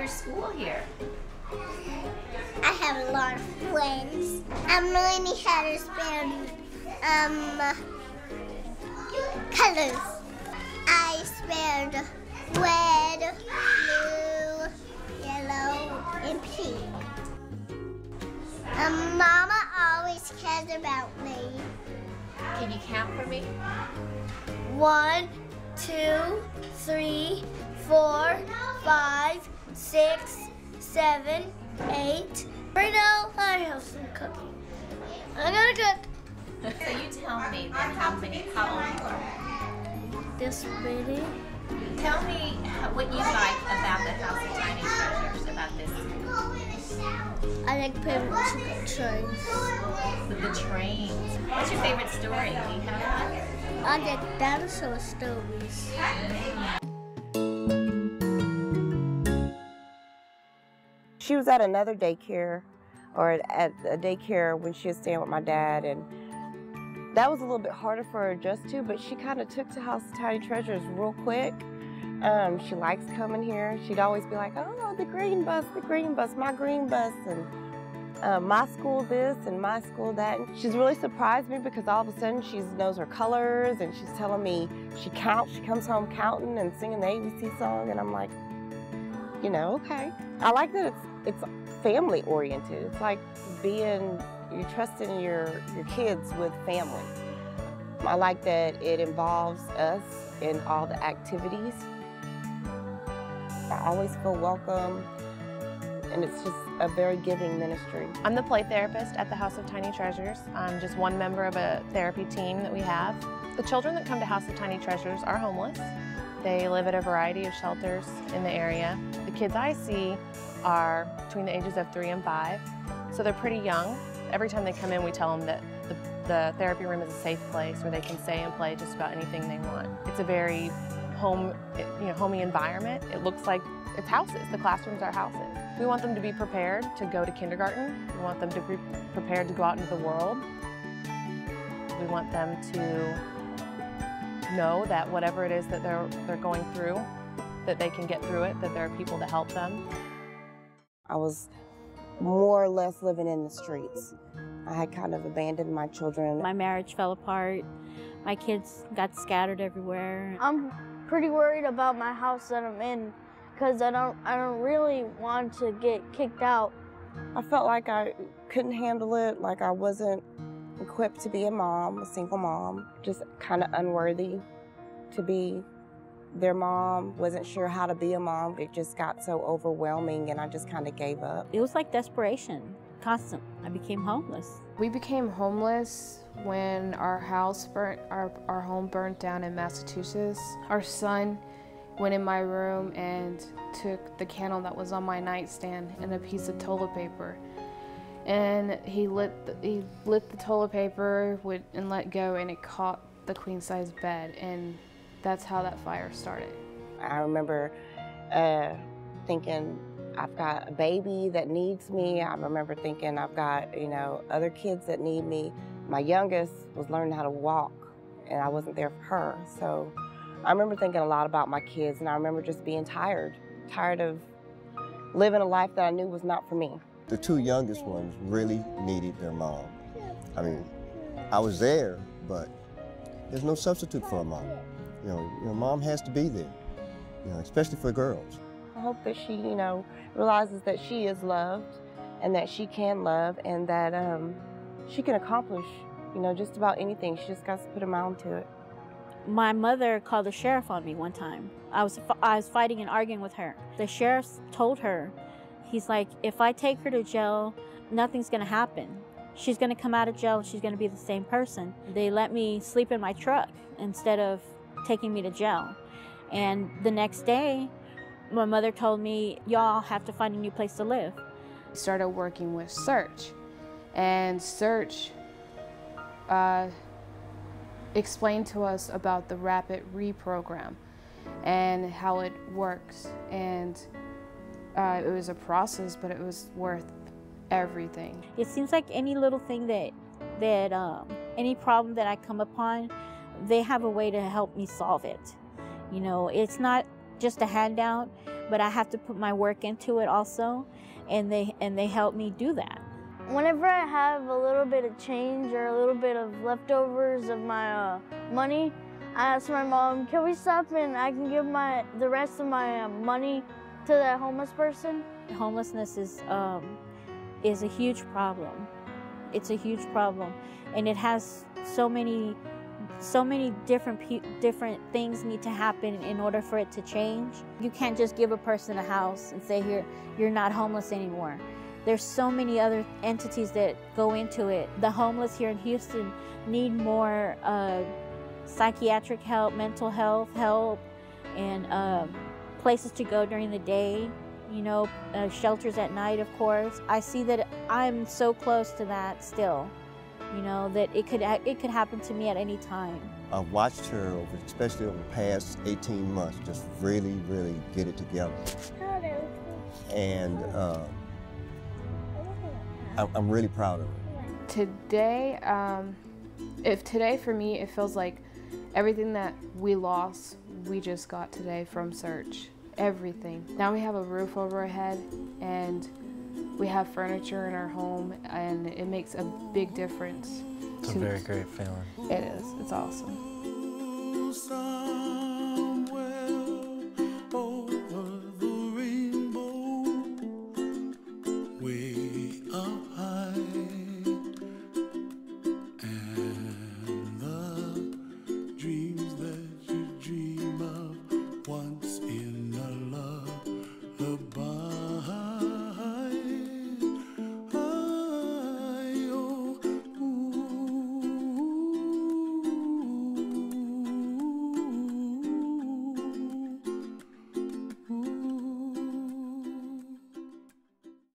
your school here? I have a lot of friends. I'm learning how to spell colors. I spelled red, blue, yellow, and pink. Mama always cares about me. Can you count for me? 1, 2, 3, 4, 5, 6, 7, 8. Right now, I have some cooking. I'm gonna cook. So you tell me then how old you are. This many. Tell me what you like about the House of Tiny Treasures, about this. I like playing with trains. With the trains. What's your favorite story? Do you have one? I like dinosaur stories. She was at another daycare, or at a daycare when she was staying with my dad, and that was a little bit harder for her to adjust to, but she kind of took to House of Tiny Treasures real quick. She likes coming here. She'd always be like, oh, the green bus, my green bus, and my school this and my school that. And she's really surprised me because all of a sudden she knows her colors, and she's telling me she counts. She comes home counting and singing the ABC song, and I'm like, you know, okay. I like that it's family oriented. It's like you're trusting your kids with family. I like that it involves us in all the activities. I always feel welcome, and it's just a very giving ministry. I'm the play therapist at the House of Tiny Treasures. I'm just one member of a therapy team that we have. The children that come to House of Tiny Treasures are homeless. They live at a variety of shelters in the area. The kids I see are between the ages of 3 and 5, so they're pretty young. Every time they come in, we tell them that the therapy room is a safe place where they can stay and play just about anything they want. It's a very homey environment. It looks like it's houses. The classrooms are houses. We want them to be prepared to go to kindergarten. We want them to be prepared to go out into the world. We want them to know that whatever it is that they're going through, that they can get through it, that there are people to help them. I was more or less living in the streets. I had kind of abandoned my children. My marriage fell apart. My kids got scattered everywhere. I'm pretty worried about my house that I'm in because I don't really want to get kicked out. I felt like I couldn't handle it, like I wasn't equipped to be a mom, a single mom, just kind of unworthy to be their mom, wasn't sure how to be a mom. It just got so overwhelming and I just kind of gave up. It was like desperation, constant. I became homeless. We became homeless when our home burnt down in Massachusetts. Our son went in my room and took the candle that was on my nightstand and a piece of toilet paper. And he lit the toilet paper and let go, and it caught the queen-size bed, and that's how that fire started. I remember thinking, I've got a baby that needs me. I remember thinking, I've got, other kids that need me. My youngest was learning how to walk, and I wasn't there for her. So I remember thinking a lot about my kids, and I remember just being tired of living a life that I knew was not for me. The two youngest ones really needed their mom. I mean, I was there, but there's no substitute for a mom. Your mom has to be there, especially for girls. I hope that she, realizes that she is loved and that she can love and that she can accomplish, just about anything. She just got to put a mind to it. My mother called the sheriff on me one time. I was fighting and arguing with her. The sheriff told her, he's like, if I take her to jail, nothing's going to happen. She's going to come out of jail and she's going to be the same person. They let me sleep in my truck instead of taking me to jail. And the next day, my mother told me, y'all have to find a new place to live. We started working with Search, and Search explained to us about the Rapid Reprogram and how it works. And it was a process, but it was worth everything. It seems like any little thing that any problem that I come upon, they have a way to help me solve it. It's not just a handout, but I have to put my work into it also, and they help me do that. Whenever I have a little bit of change or a little bit of leftovers of my money, I ask my mom, can we stop and I can give the rest of my money to that homeless person? Homelessness is a huge problem. It's a huge problem, and it has so many different things need to happen in order for it to change. You can't just give a person a house and say, here, you're not homeless anymore. There's so many other entities that go into it. The homeless here in Houston need more psychiatric help, mental health help, and places to go during the day, you know, shelters at night, of course. I see that I'm so close to that still, you know, that it could happen to me at any time. I've watched her, especially over the past 18 months, just really, really get it together. And I'm really proud of her. Today, if today for me, it feels like everything that we lost, we just got today from search. Everything. Now we have a roof over our head, and we have furniture in our home, and it makes a big difference. It's a very great feeling. It is. It's awesome.